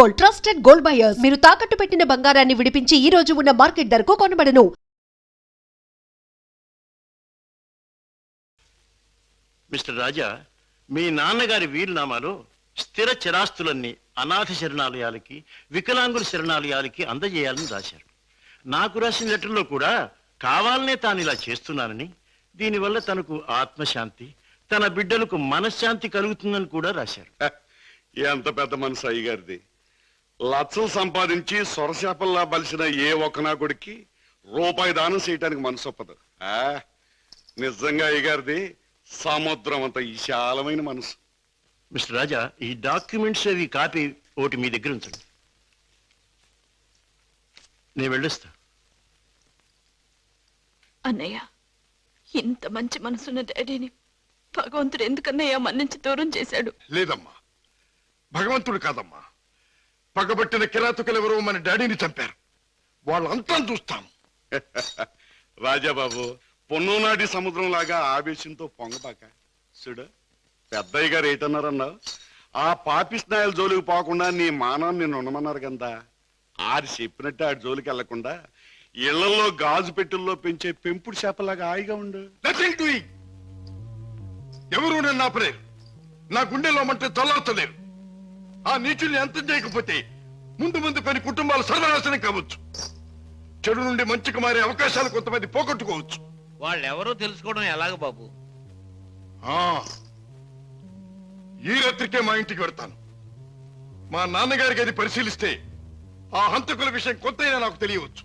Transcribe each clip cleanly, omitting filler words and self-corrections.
Gold, trusted gold buyers. మీరు తాకట్టు పెట్టిన బంగారాన్ని విడిపించి ఈ రోజు ఉన్న మార్కెట్ ధరకు కొనబడను. మిస్టర్ రాజా, మీ నాన్నగారి వీలునామాలో స్థిర చిరాస్తులన్నీ అనాథ శరణాలయాలకి, వికలాంగుల శరణాలయాలకి అందజేయాలని రాశారు. నాకు రాసిన లెటర్లో కూడా కావాలనే తాను ఇలా చేస్తున్నానని, దీనివల్ల తనకు ఆత్మశాంతి, తన బిడ్డలకు మనశ్శాంతి కలుగుతుందని కూడా రాశారు. ఎంత పెద్ద మనసు అయ్యగారిది. లక్షలు సంపాదించి సొరశాపల్లా బలిసిన ఏ ఒక్కనాకుడికి రూపాయి దానం చేయటానికి మనసు ఒప్పదు. నిజంగా అయ్యగారిది సముద్రం అంత విశాలమైన మనసు. మిస్టర్ రాజా, ఈ డాక్యుమెంట్స్ అవి కాపీ ఒకటి మీ దగ్గర ఉంచండి. నేను వెళ్ళొస్తా. అన్నయ్య, ఇంత మంచి మనసున్న డాడీని భగవంతుడు ఎందుకన్నయ్య మన్నించి దూరం చేశాడు? లేదమ్మా, భగవంతుడు కాదమ్మా, పగబట్టిన కిరాతకులెవరో మన డాడీని చంపారు. వాళ్ళంతా చూస్తాం. రాజాబాబు, పొన్నునాటి సముద్రం లాగా ఆవేశంతో పొంగబాక. చూడు, పెద్దయ్య గారు ఏటన్నారన్నా, ఆ పాపిస్నాయాల జోలికి పోకుండా నీ మానాన్ని ఉండమన్నారు కదా. ఆడి చెప్పినట్టు ఆడి జోలికి వెళ్లకుండా ఇళ్లలో గాజు పెట్టెల్లో పెంచే పెంపుడు చేపలాగా హాయిగా ఉండు. ఎవరు నన్ను ఆపలేరు. నా గుండెలో మంటే చల్లార్చలేరు. ఆ నీచుల్ని అంతం చేయకపోతే ముందు ముందు కొన్ని కుటుంబాలు సర్వనాశనం కావచ్చు. చెడు నుండి మంచికి మారే అవకాశాలు కొంతమంది పోగొట్టుకోవచ్చు. వాళ్ళెవరో తెలుసుకోవడం ఎలాగ బాబు? ఈ రాత్రికే మా ఇంటికి వెడతాను. మా నాన్నగారికి అది పరిశీలిస్తే ఆ హంతకుల విషయం కొంతైనా నాకు తెలియవచ్చు.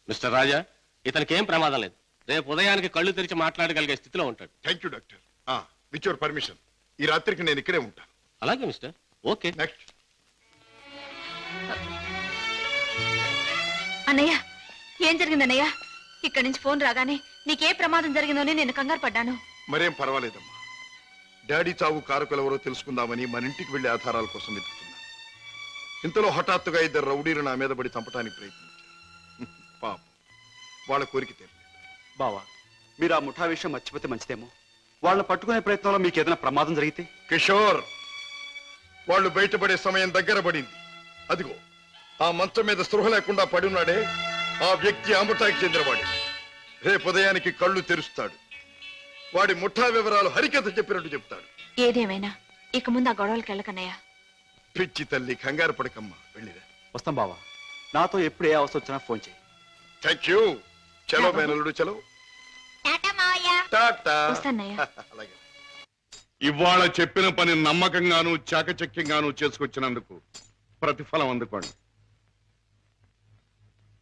మిస్టర్ రాజా, ఇతనికి ఏం ప్రమాదం లేదు. రేపు ఉదయానికి కళ్ళు తెరిచి మాట్లాడగలిగే స్థితిలో ఉంటాడు. Thank you doctor. With your permission ఈ రాత్రికి నేను ఇక్కడే ఉంటాను. అలాగే మిస్టర్. ఓకే. నెక్స్ట్. అన్నయ్య, ఏం జరిగిందన్నయ్య? ఇక్కడి నుంచి ఫోన్ రాగానే నీకే ప్రమాదం జరిగిందని నేను కంగారు పడ్డాను. మరేం పర్వాలేదమ్మా. డాడీ చావు కారకులెవరో తెలుసుకుందామని మన ఇంటికి వెళ్లి ఆధారాల కోసం వెతుకుతున్నాను. ఇంతలో హఠాత్తుగా ఇద్దరు రౌడీలు నా మీద పడి చంపడానికి ప్రయత్నించారు. పాపం, వాళ్ళ కోరిక తీరలేదు. బావా, మీరు ఆ ముఠా విషయం మర్చిపోతే మంచిదేమో. వాళ్ళని పట్టుకునే ప్రయత్నంలో మీకు ఏదైనా ప్రమాదం జరిగితే? కిషోర్, వాళ్ళు బయటపడే సమయం దగ్గర పడింది. అదిగో ఆ మంచం మీద స్పృహ లేకుండా పడి ఉన్నాడే, ఆ వ్యక్తి ఆ ముఠాకి చెందినవాడే. రేపు ఉదయానికి కళ్ళు తెరుస్తాడు. వాడి ముఠా వివరాలు హరికథ చెప్పినట్టు చెప్తాడు. ఏదేమైనా ఇక ముందు ఆ గొడవలకి వెళ్ళకన్నయ్య. పిచ్చి తల్లి, కంగారు పడకమ్మా, వెళ్ళిరా. వస్తాం బావా. నాతో ఎప్పుడు ఏ అవసరం వచ్చినా ఫోన్ చేయి. Thank you. చలో మేనల్లుడు, చలో. వస్తానయ్య. ఇవాళ చెప్పిన పని నమ్మకంగాను చాకచక్యంగాను చేసుకొచ్చినందుకు ప్రతిఫలం అందుకోండి.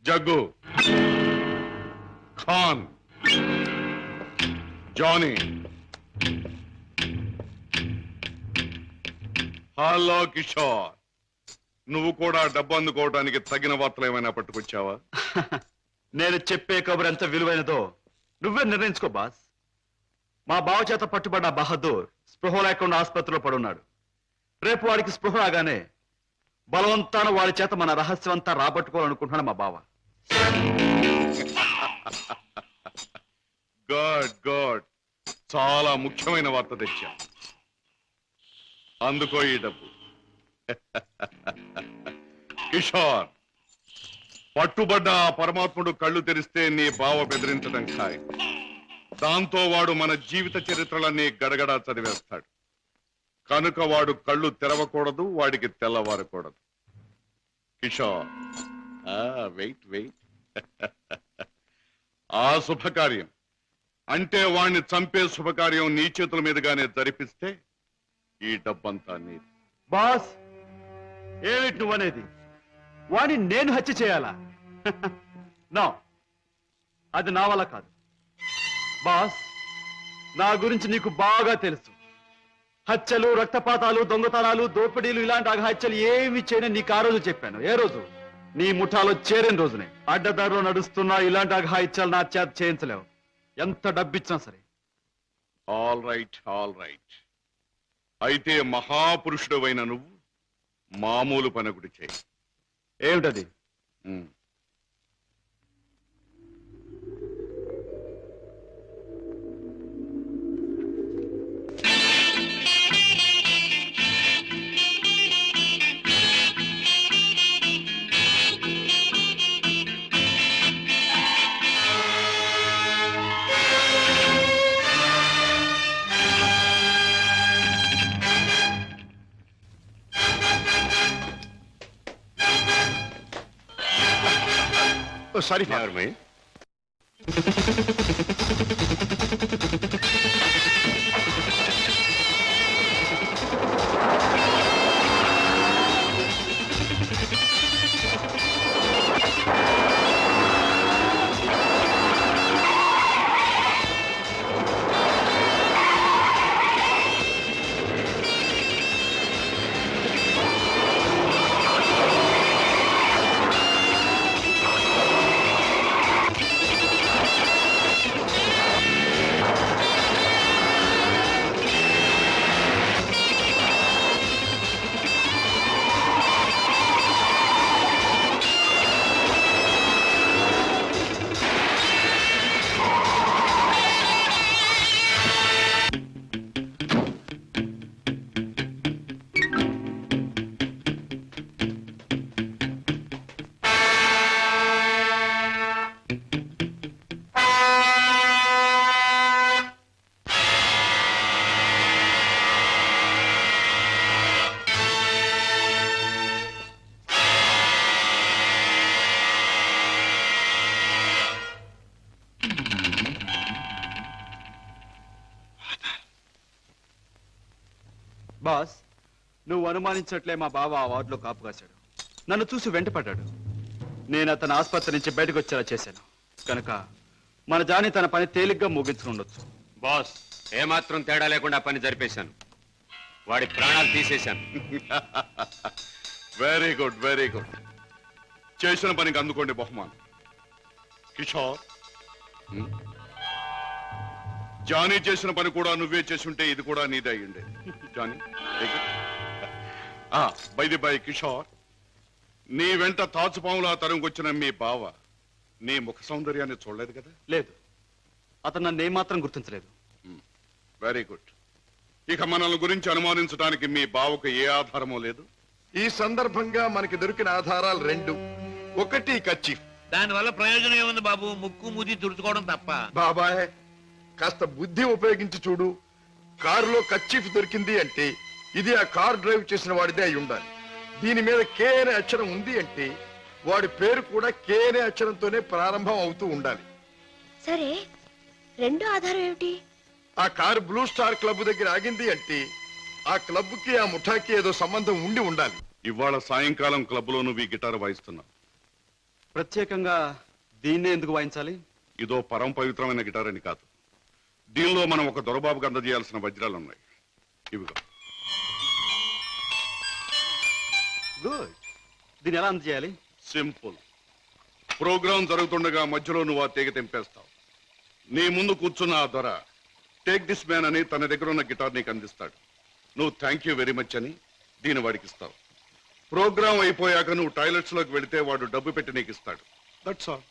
జగ్గు, ఖాన్, జానీ. హలో కిషోర్, నువ్వు కూడా డబ్బు అందుకోవడానికి తగిన వార్తలు ఏమైనా పట్టుకొచ్చావా? నేను చెప్పే కబురు ఎంత విలువైనదో నువ్వే నిర్ణయించుకో బాస్. మా బావ చేత పట్టుబడ్డ బహదూర్ స్పృహ లేకుండా ఆసుపత్రిలో పడున్నాడు. రేపు వాడికి స్పృహ రాగానే బలవంతాన వాడి చేత మన రహస్యం అంతా రాబట్టుకోవాలనుకుంటున్నాడు మా బావ. గుడ్ గుడ్, చాలా ముఖ్యమైన వార్త తెచ్చా. అందుకో ఈ డబ్బు. కిషోర్, పట్టుబడ్డ ఆ పరమాత్ముడు కళ్ళు తెరిస్తే నీ బావ బెదిరించడం ఖాయం. దాంతో వాడు మన జీవిత చరిత్రలన్నీ గడగడా చదివేస్తాడు. కనుక వాడు కళ్ళు తెరవకూడదు, వాడికి తెల్లవారకూడదు. Kishore, wait wait. ఆ శుభకార్యం అంటే వాణ్ణి చంపే శుభకార్యం నీ చేతుల మీదుగానే జరిపిస్తే ఈ డబ్బంతా నీది. బాస్, ఏమిటి నువ్వనేది? వాడిని నేను హత్య చేయాలా? నో, అది నా వల్ల కాదు. బాస్, నా గురించి నీకు బాగా తెలుసు. హత్యలు, రక్తపాతాలు, దొంగతనాలు, దోపిడీలు ఇలాంటి అఘాత్యలు ఏమి చేయని నీకు ఆ రోజు చెప్పాను. ఏ రోజు? నీ ముఠాలో చేరిన రోజునే. అడ్డదారిలో నడుస్తున్నా ఇలాంటి అఘాయిత్యాలు నా చేత చేయించలేవు, ఎంత డబ్బిచ్చినా సరే. All right, all right. అయితే మహాపురుషుడు అయిన నువ్వు మామూలు పని ఒకటి చేయి. ఏమిటది? సారీ బాస్, నువ్వు అనుమానించట్లే మా బావ ఆ వార్డులో కాపు కాశాడు. నన్ను చూసి వెంటపడ్డాడు. నేను అతను ఆసుపత్రి నుంచి బయటకు వచ్చేలా చేశాను. కనుక మన జాని తన పని తేలిగ్గా ముగించుకుండొచ్చు. బాస్, ఏమాత్రం తేడా లేకుండా పని జరిపేశాను. వాడి ప్రాణాలు తీసేశాను. Very good, very good. చేసిన పనికి అందుకోండి బహుమానం. కిషోర్, జానీ చేసిన పని కూడా నువ్వే చేసుంటే ఇది కూడా నీదే అయ్యిండే. Johnny, by the by Kishore, నీ వెంట తాచుపాములా తరంగొచ్చిన మీ బావ నీ ముఖ సౌందర్యాన్ని చూడలేదు కదా? లేదు, అతను నన్ను ఏమాత్రం గుర్తించలేదు. Very good. ఇక మనల్ని గురించి అనుమానించడానికి మీ బావకు ఏ ఆధారమూ లేదు. ఈ సందర్భంగా మనకి దొరికిన ఆధారాలు రెండు. ఒకటి కర్చీఫ్. దానివల్ల ప్రయోజనం ఏముంది బాబు? ముక్కు మూతి తుడుచుకోవడం తప్ప. బాబాయ్, కాస్త బుద్ధి ఉపయోగించి చూడు. కారులో కర్చీఫ్ దొరికింది అంటే ఇది ఆ కార్ డ్రైవ్ చేసిన వాడిదే అయి ఉండాలి. దీని మీద కే అనే అక్షరం ఉంది అంటే వాడి పేరు కూడా కే అనే అక్షరంతోనే ప్రారంభం అవుతూ ఉండాలి. సరే, రెండో ఆధారం ఏమిటి? ఆ కారు బ్లూ స్టార్ క్లబ్ దగ్గర ఆగింది అంటే ఆ క్లబ్ కి ఆ ముఠాకి ఏదో సంబంధం ఉండి ఉండాలి. ఇవాళ సాయంకాలం క్లబ్ లో నువ్వు ఈ గిటార్ వాయిస్తున్నావు. ప్రత్యేకంగా దీన్నే ఎందుకు వాయించాలి? ఇదో పరమ పవిత్రమైన గిటార్ అని కాదు, దీనిలో మనం ఒక దొరబాబుకి అందజేయాల్సిన వజ్రాలు ఉన్నాయి. ఇవిగో. గుడ్. దీన్ని ఎలా అందజేయాలి? సింపుల్. ప్రోగ్రాం జరుగుతుండగా మధ్యలో నువ్వు ఆ తీగ తెంపేస్తావు. నీ ముందు కూర్చున్న ఆ దొర టేక్ దిస్ మ్యాన్ అని తన దగ్గర ఉన్న గిటార్ నీకు అందిస్తాడు. నువ్వు థ్యాంక్ యూ వెరీ మచ్ అని దీని వాడికి ఇస్తావు. ప్రోగ్రాం అయిపోయాక నువ్వు టాయిలెట్స్ లోకి వెళితే వాడు డబ్బు పెట్టి నీకు ఇస్తాడు. That's all.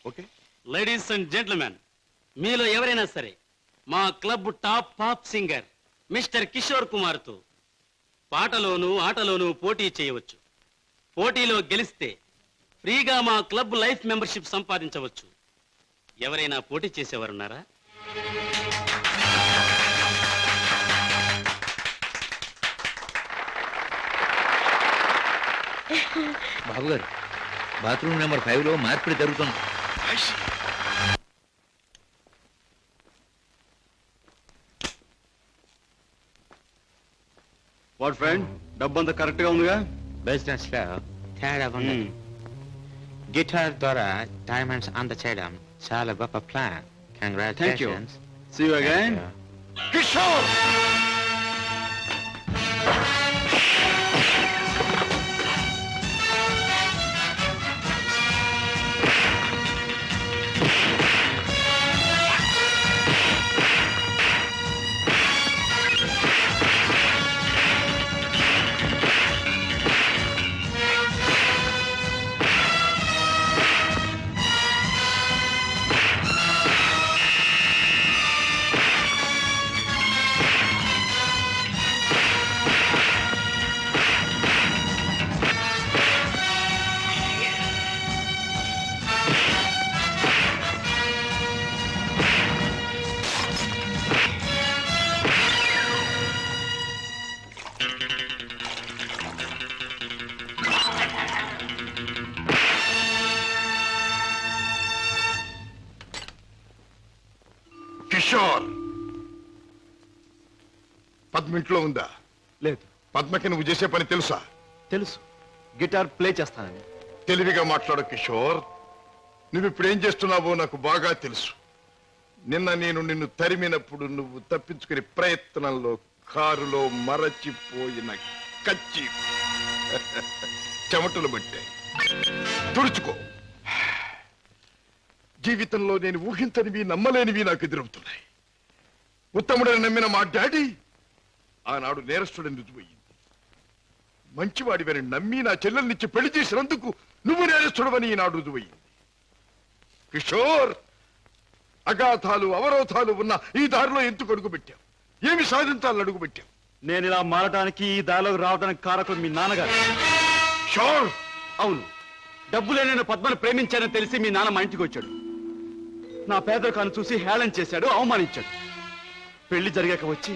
Okay. Ladies and gentlemen, మీలో ఎవరైనా సరే మా club top pop singer mister Kishore కుమార్తో పాటలోనూ ఆటలోనూ పోటీ చేయవచ్చు. పోటీలో గెలిస్తే ఫ్రీగా మా క్లబ్ లైఫ్ మెంబర్షిప్ సంపాదించవచ్చు. ఎవరైనా పోటీ చేసేవారున్నారా? బాబు గారు, బాత్రూమ్ నెంబర్ 5లో మార్పిడి జరుగుతుంది. వాట్ ఫ్రెండ్, డబ్బంతా కరెక్ట్ గా ఉందిగా? బిజినెస్ లో తేడా ఉంది. గిటార్ ద్వారా డైమండ్స్ అందచేయడం చాలా గొప్ప plan. Congratulations. See you again. Kishore! Kishore, Padma ఇంట్లో ఉందా? లేదు. పద్మకి నువ్వు చేసే పని తెలుసా? తెలుసు, గిటార్ ప్లే చేస్తానని. తెలివిగా మాట్లాడు కిషోర్. నువ్వు ఇప్పుడు ఏం చేస్తున్నావో నాకు బాగా తెలుసు. నిన్న నేను నిన్ను తరిమినప్పుడు నువ్వు తప్పించుకునే ప్రయత్నంలో కారులో మరచిపోయిన కచ్చి చెమటలు పట్టాయి. తుడుచుకో. జీవితంలో నేను ఊహించనివి నమ్మలేనివి నాకు ఎదురవుతున్నాయి. ఉత్తముడని నమ్మిన మా డాడీ ఆనాడు నేరస్తుడని రుజువయ్యింది. మంచివాడివని నమ్మి నా చెల్లెల్నిచ్చి పెళ్లి చేసినందుకు నువ్వు నేరస్తుడవని ఈనాడు రుజువయ్యింది. కిషోర్, అగాధాలు అవరోధాలు ఉన్న ఈ దారిలో ఎందుకు అడుగుపెట్టావు? ఏమి సాధించాలని అడుగుపెట్టావు? నేను ఇలా మారడానికి, ఈ దారిలోకి రావడానికి కారకుడు మీ నాన్నగారు. షోర్. అవును, డబ్బులే నేను పద్మను ప్రేమించానని తెలిసి మీ నాన్న మా ఇంటికి వచ్చాడు. నా పేదరికాన్ని చూసి హేళన చేశాడు, అవమానించాడు. పెళ్లి జరిగాక వచ్చి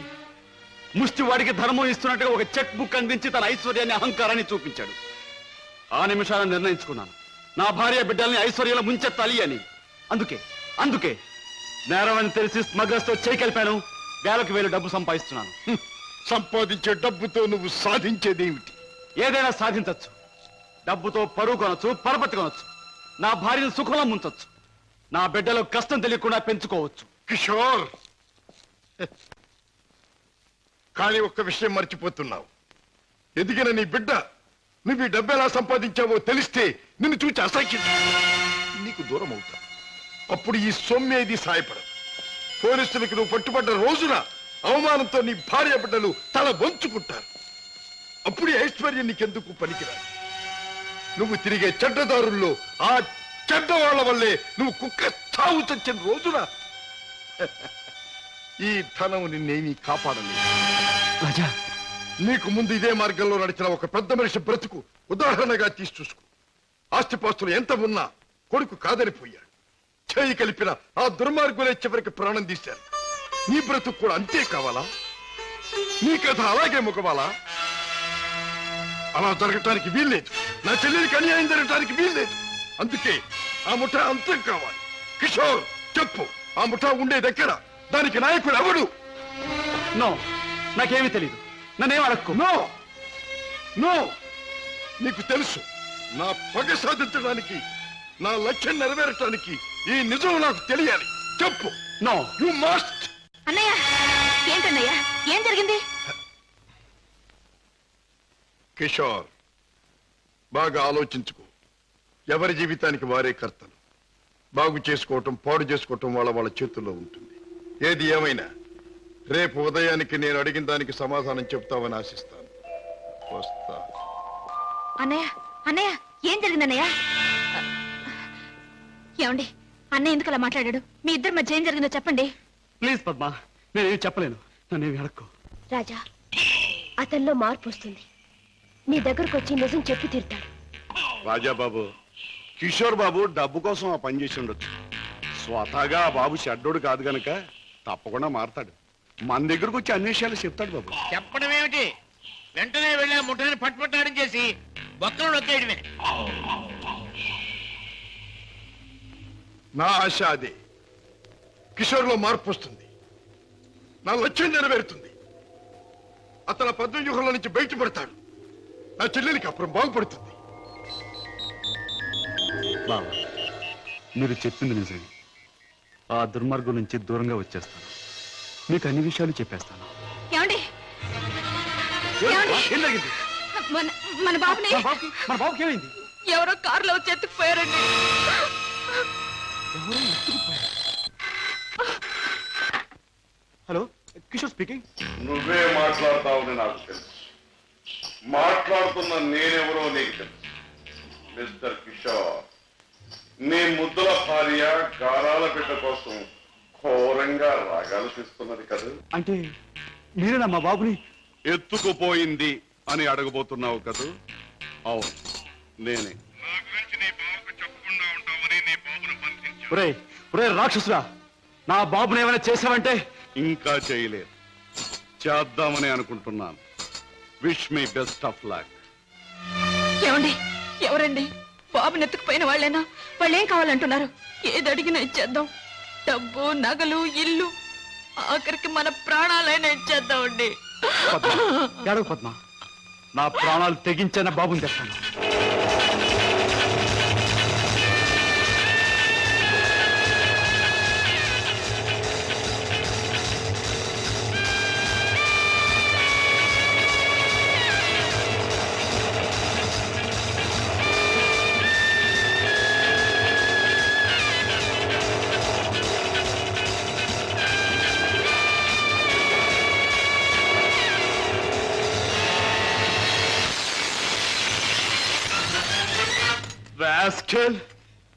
ముష్టివాడికి ధర్మం ఇస్తున్నట్టుగా ఒక చెక్ బుక్ అందించి తన ఐశ్వర్యాన్ని, అహంకారాన్ని చూపించాడు. ఆ నిమిషాలను నిర్ణయించుకున్నాను, నా భార్య బిడ్డల్ని ఐశ్వర్యంలో ముంచెత్తాలి అని. అందుకే నేరం అని తెలిసి స్మగ్లర్స్ తో చేయి కలిపాను. వేలకు వేలు డబ్బు సంపాదిస్తున్నాను. సంపాదించే డబ్బుతో నువ్వు సాధించేదేమిటి? ఏదైనా సాధించచ్చు. డబ్బుతో పరువు కొనొచ్చు, పరపతి కొనొచ్చు, నా భార్యను సుఖంలో ముంచొచ్చు, నా బిడ్డలో కష్టం తెలియకుండా పెంచుకోవచ్చు. కిషోర్, కానీ ఒక్క విషయం మర్చిపోతున్నావు. ఎదిగిన నీ బిడ్డ నువ్వు ఈ డబ్బు ఎలా సంపాదించావో తెలిస్తే నిన్ను చూచి అసహ్యం నీకు దూరం అవుతా. అప్పుడు ఈ సొమ్మేది సాయపడదు. పోలీసులకు నువ్వు పట్టుబడ్డ రోజున అవమానంతో నీ భార్య బిడ్డలు తల వంచుకుంటారు. అప్పుడు ఈ ఐశ్వర్యం నీకెందుకు పనికిరాదు. నువ్వు తిరిగే చెడ్డదారుల్లో ఆ చెడ్డవాళ్ల వల్లే నువ్వు కుక్క చావు చచ్చిన రోజున ఈ ధనం నిన్నేమీ కాపాడలేదు. రాజా, నీకు ముందు ఇదే మార్గంలో నడిచిన ఒక పెద్ద మనిషి బ్రతుకు ఉదాహరణగా తీసి చూసుకో. ఆస్తిపాస్తులు ఎంత ఉన్నా కొడుకు కాదని పోయాడు. చేయి కలిపిన ఆ దుర్మార్గులే చివరికి ప్రాణం తీశారు. నీ బ్రతుకు కూడా అంతే కావాలా? నీ కథ అలాగే ముగవాలా? అలా జరగటానికి వీల్లేదు. నా చెల్లెలికి అన్యాయం జరగటానికి వీల్లేదు. అందుకే ఆ ముఠా అంతం కావాలి. కిషోర్, చెప్పు, ఆ ముఠా ఉండేదెక్కడ? దానికి నాయకుడు ఎవడు? నో, నాకేమీ తెలీదు. నన్నేం అడక్కు. నో నో, నీకు తెలుసు నా పగ సాధించడానికి నా లక్ష్యం నెరవేరటానికి ఈ నిజం నాకు తెలియాలి. చెప్పు. No you must. అన్నయ్య ఏంటన్నయ్య ఏం జరిగింది? కిషోర్, బాగా ఆలోచించుకో. ఎవరి జీవితానికి వారే కర్తలు. బాగు చేసుకోవటం పాడు చేసుకోవటం వాళ్ళ చేతుల్లో ఉంటుంది. ఏది ఏమైనా రేపు ఉదయానికి నేను అడిగిన దానికి సమాధానం చెప్తావని ఆశిస్తాను. వస్తా. అన్నయ్య అన్నయ్య ఏం జరిగిందన్నయ్య? ఏమండి అన్నయ్య ఎందుకు అలా మాట్లాడాడు? మీ ఇద్దరి మధ్య ఏం జరిగిందో చెప్పండి. ప్లీజ్ పద్మ, నేనేం చెప్పలేను. నన్నేమి అడక్కు. రాజా, అతనిలో మార్పు వస్తుంది. నీ దగ్గరకు వచ్చి నిజం చెప్పి తీరుతాడు. రాజాబాబు, కిషోర్ బాబు డబ్బు కోసం ఆ పని చేసి ఉండొచ్చు. స్వతహాగా ఆ బాబు చెడ్డోడు కాదు గనక తప్పకుండా మారతాడు. మన దగ్గరకు వచ్చి అన్ని విషయాలు చెప్తాడు బాబు. చెప్పడం ఏమిటి? వెంటనే వెళ్ళి ముఠాన్ని పట్టుపట్టాడం చేసి బొక్కలు నొక్కేయడమే. నా ఆశ అదే. కిషోర్లో మార్పు వస్తుంది. నా లక్ష్యం నెరవేరుతుంది. అతను పద్మవ్యూహంలో నుంచి బయటపడతాడు. నా చెల్లెలికి అప్పుడు బాగుపడుతుంది. బాబా, మీరు చెప్పింది నిజమే. ఆ దుర్మార్గం నుంచి దూరంగా వచ్చేస్తాను. మీకు అన్ని విషయాలు చెప్పేస్తాను. ఏమండి ఏం జరిగింది? మన బాబుని మన బాబుకి ఏమైంది? ఎవరో కారులో వచ్చి ఎత్తుకుపోయారండి. Hello, Kishore speaking. నువ్వే మాట్లాడతావని నాకు తెలుసు. మాట్లాడుతున్న నేనెవరో నీకు తెలుసు. మిస్టర్ కిషోర్, నీ ముద్దుల భార్య గారాల బిడ్డ కోసం ఘోరంగా రాగాలు తీస్తున్నది కదా. అంటే మీరేనా మా బాబుని ఎత్తుకుపోయింది అని అడగబోతున్నావు కదా? అవును, నేనే. ఒరే ఒరే రాక్షసురా, నా బాబుని ఏమైనా చేసావంటే? ఇంకా చేయలేదు, చేద్దామని అనుకుంటున్నాను. Wish me best of luck. ఏమండి ఎవరండి? బాబుని ఎత్తుకుపోయిన వాళ్ళేనా? వాళ్ళు ఏం కావాలంటున్నారు? ఏది అడిగినా ఇచ్చేద్దాం. డబ్బు, నగలు, ఇల్లు, ఆఖరికి మన ప్రాణాలైనా ఇచ్చేద్దామండి. ఏడవ పద్మ, నా ప్రాణాలు తెగించిన బాబుని తెస్తాను.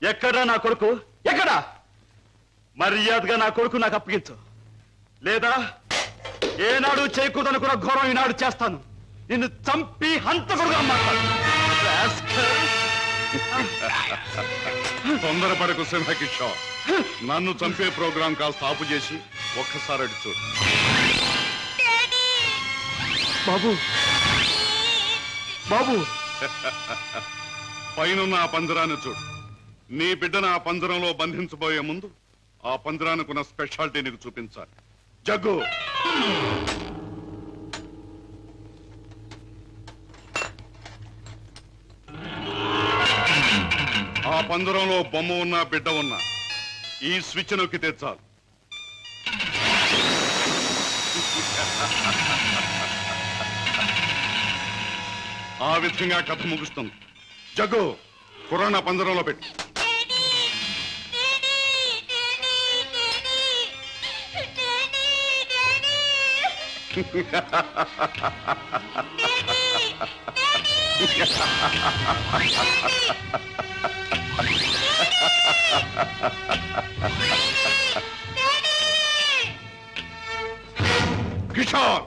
ఎక్కడా నా కొడుకు? ఎక్కడా? మర్యాదగా నా కొడుకు నాకు అప్పగించు, లేదా ఏనాడు చేయకూడదనుకున్న ఘోరం ఈనాడు చేస్తాను. నిన్ను చంపి హంతకుడుగా మాట్లాడు. తొందరపడకు సింహకిషోర్. నన్ను చంపే ప్రోగ్రాం కాస్త ఆపు చేసి ఒక్కసారి అడి చూడు. బాబు బాబు, పైనున్న ఆ పంజరాన్ని చూడు. నీ బిడ్డను ఆ పంజరంలో బంధించబోయే ముందు ఆ పంజరానికున్న స్పెషాలిటీ నీకు చూపించాలి. జగ్గు, ఆ పంజరంలో బొమ్మ ఉన్నా బిడ్డ ఉన్నా ఈ స్విచ్ నొక్కితే చాలు. ఆ విధంగా కథ ముగుస్తుంది. జగ్గు, కుర్రాన్ని పంజరంలో పెట్టి. కిషోర్,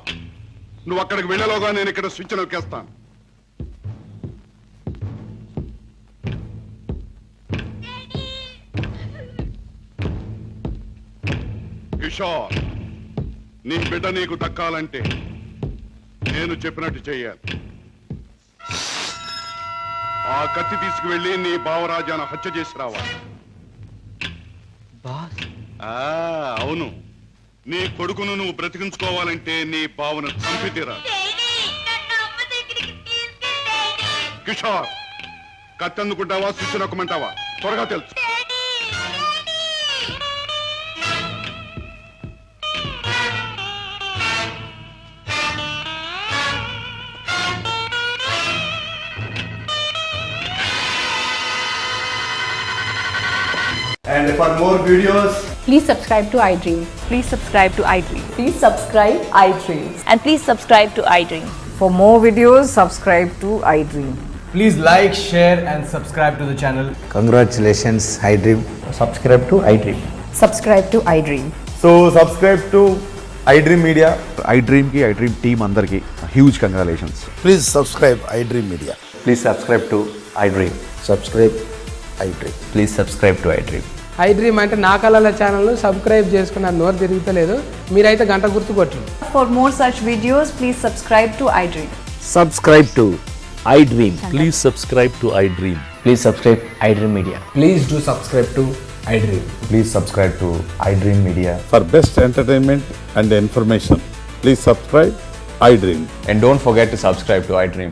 నువ్వు అక్కడికి వెళ్ళలోగా నేను ఇక్కడ స్విచ్ నొక్కేస్తాను. కిషోర్, నీ బిడ్డ నీకు దక్కాలంటే నేను చెప్పినట్టు చెయ్యాలి. ఆ కత్తి తీసుకువెళ్ళి నీ బావరాజాను హత్య చేసి రావాలి. అవును, నీ కొడుకును నువ్వు బ్రతికించుకోవాలంటే నీ బావను చంపితీరా. కిషోర్, కత్తి అందుకుంటావా, స్విచ్ నొక్కమంటావా? త్వరగా తెలుసు. And for more videos, Please subscribe to iDream. Please subscribe to iDream. Please subscribe iDream. And please subscribe to iDream. For more videos, subscribe to iDream. please like, share, and subscribe to the channel. Congratulations iDream. Subscribe to iDream. Subscribe to iDream. So subscribe to iDream Media. iDream కి iDream team అందరికి huge congratulations. Please subscribe iDream media. Please subscribe to iDream. Subscribe iDream. Please subscribe to iDream. iDream అంటే నా కళల channel subscribe చేసుకున్న నోరు తిరుగుతలేదు. మీరైతే గంట గుర్తు కొట్టండి. For more such videos, please subscribe to iDream. Subscribe to iDream. Please subscribe to iDream. Please subscribe iDream Media. Please do subscribe to iDream. Please subscribe to iDream Media. For best entertainment and information please subscribe iDream. And don't forget to subscribe to iDream.